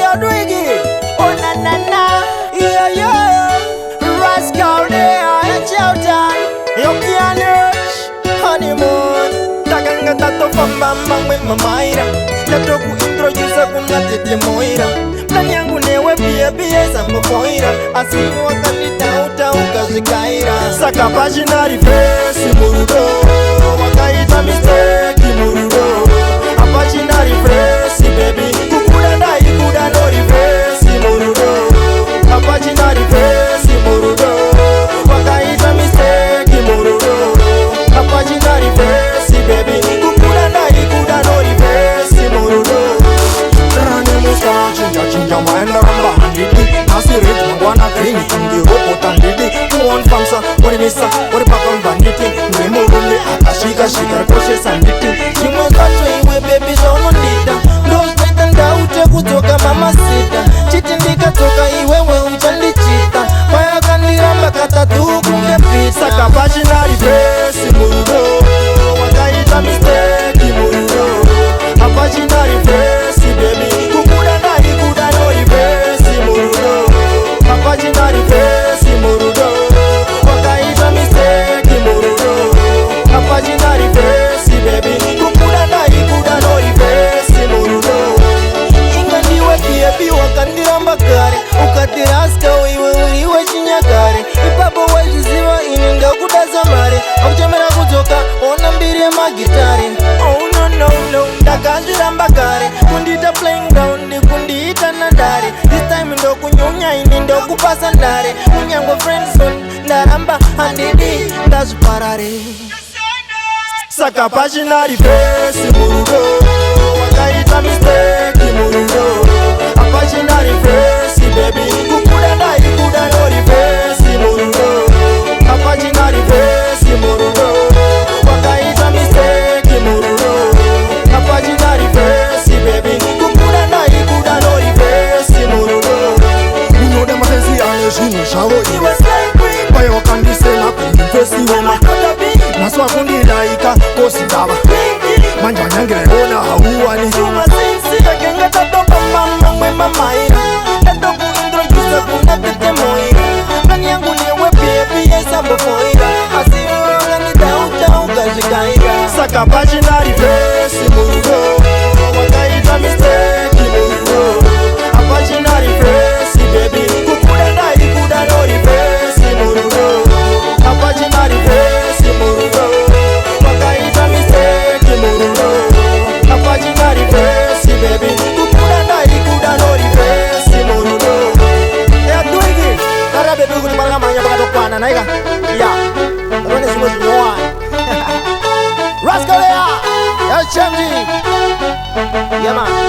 ya Dwiggy. Oh na na na, yeah yeah. Rascal there, it's your time. You can't rush honeymoon. Takanga tato famba mangwe mamaira. Nato ku introduce kuna tete moira. Plan yangu newe pia pia sambo foira. Asimu wakati tauta ukazikaira. Saka paginari face murudo. Wakaita mistake murudo. Apaginari face baby. Kukuda na ikuda no reverse murudo. Apaginari face murudo. Wakaita mistake murudo. Apaginari face baby. Kukuda na ikuda no reverse murudo. Rane musta chinja maenda ramba handidi. Nasi rich mangwana green ingi ropo tandidi. Muon famsa wari misa wari pakam banditi. Murule akashika shika koshe sanditi. Chimwe kacho iwe baby zono ndida. Ndos netanda ute kutoka mama sita. Chitindika toka iwewe uchandichita. Paya kaniramba katatu kungepita. Saka paginari face murudo. Wakaita mistake murudo. Apaginari face baby. Kukuda na ikuda no reverse murudo. Apaginari face murudo. Wakaita mistake murudo. Apaginari face baby. Kukuda na ikuda no reverse murudo. Inga ndiwe kiebi wakandiramba kare. Ukatiraska iwe uriwe chinyakare. Ipapo wajiziwa ininga kudaza mare. Akuchemera kutoka ona mbiri ya magitari. Oh no no no, ndakazviramba kare. Kundita playing ground, kundita nandare. This time ndo kunyunya ini ndo kupasa ndare. Unyangwa friendzone, ndaramba handidi, ndazviparare. Saka paginari face murudo. Wakaita mistake murudo. Apaginari face baby. Kukuda na ikuda no reverse murudo. Apaginari face murudo. Wakaita mistake murudo. Apaginari face baby. Kukuda na ikuda no reverse murudo. You know them matenzi ane shinu shawo iwe Bayo wakandisela kumfesi wema Naswa kundilaika kosi daba Manja nyangire ona hauwani Tuma sinsi kakenga tato pamba mwe mamaira. Tato ku introduce kuna tete moira. Plan yangu niwe pia pia sambo foira. Asimu ngani tauta ukazikaira. Saka paginari face murudo. Wakaita mistake murudo. Apaginari face baby. Kukuda na ikuda no reverse murudo. Apaginari face murudo. Wakaita mistake murudo. Apaginari face baby. Kukuda na ikuda no reverse murudo. Ya Dwiggy. Tara baby kulimaranga manya baka tokwana naiga. Ya. Rone zimo zinyoa. Rascal ya. Ya Chamji. Yeah man.